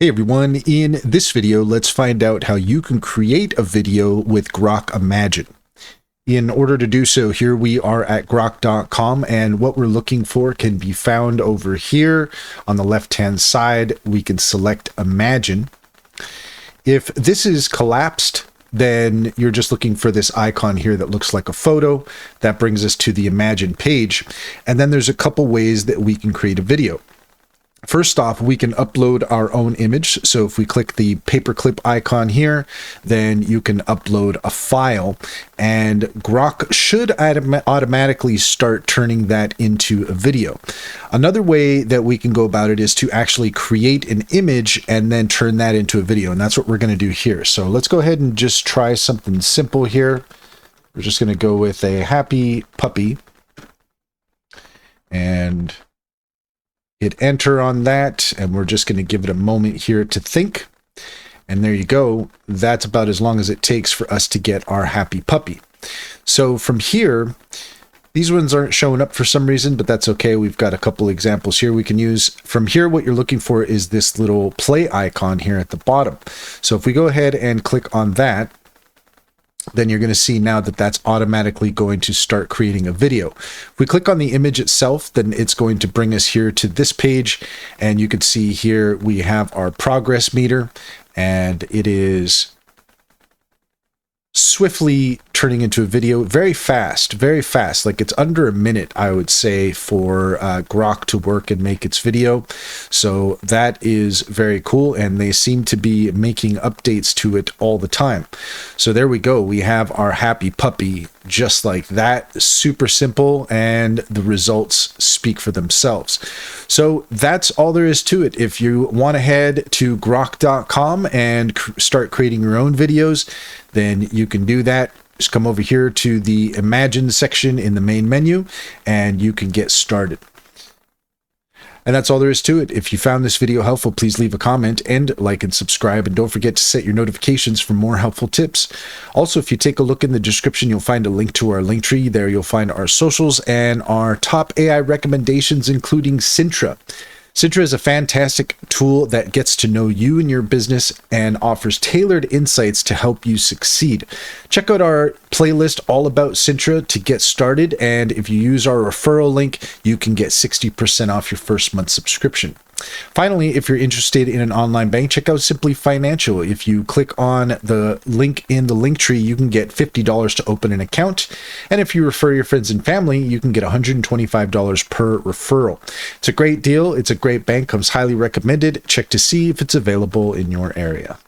Hey everyone, in this video, let's find out how you can create a video with Grok Imagine. In order to do so, here we are at grok.com, and what we're looking for can be found over here on the left-hand side. We can select Imagine. If this is collapsed, then you're just looking for this icon here that looks like a photo. That brings us to the Imagine page, and then there's a couple ways that we can create a video. First off, we can upload our own image. So if we click the paperclip icon here, then you can upload a file, and Grok should automatically start turning that into a video. Another way that we can go about it is to actually create an image and then turn that into a video. And that's what we're going to do here. So let's go ahead and just try something simple here. We're just going to go with a happy puppy and hit enter on that, and we're just going to give it a moment here to think. And there you go. That's about as long as it takes for us to get our happy puppy. So from here, these ones aren't showing up for some reason, but that's okay. We've got a couple examples here we can use. From here, what you're looking for is this little play icon here at the bottom. So if we go ahead and click on that, then you're going to see now that that's automatically going to start creating a video. If we click on the image itself, then it's going to bring us here to this page, and you can see here we have our progress meter, and it is swiftly turning into a video very fast, like it's under a minute, I would say, for Grok to work and make its video. So that is very cool, and they seem to be making updates to it all the time. So there we go, we have our happy puppy just like that. Super simple, and the results speak for themselves. So that's all there is to it. If you want to head to grok.com and start creating your own videos, then you can do that. Just come over here to the Imagine section in the main menu, and you can get started. And that's all there is to it. If you found this video helpful, please leave a comment and like and subscribe. And don't forget to set your notifications for more helpful tips. Also, if you take a look in the description, you'll find a link to our link tree. There you'll find our socials and our top AI recommendations, including Sintra. Sintra is a fantastic tool that gets to know you and your business and offers tailored insights to help you succeed. Check out our playlist all about Sintra to get started, and if you use our referral link, you can get 60% off your first month subscription. Finally, if you're interested in an online bank, check out Simply Financial. If you click on the link in the link tree, you can get $50 to open an account. And if you refer your friends and family, you can get $125 per referral. It's a great deal. It's a great bank. Comes highly recommended. Check to see if it's available in your area.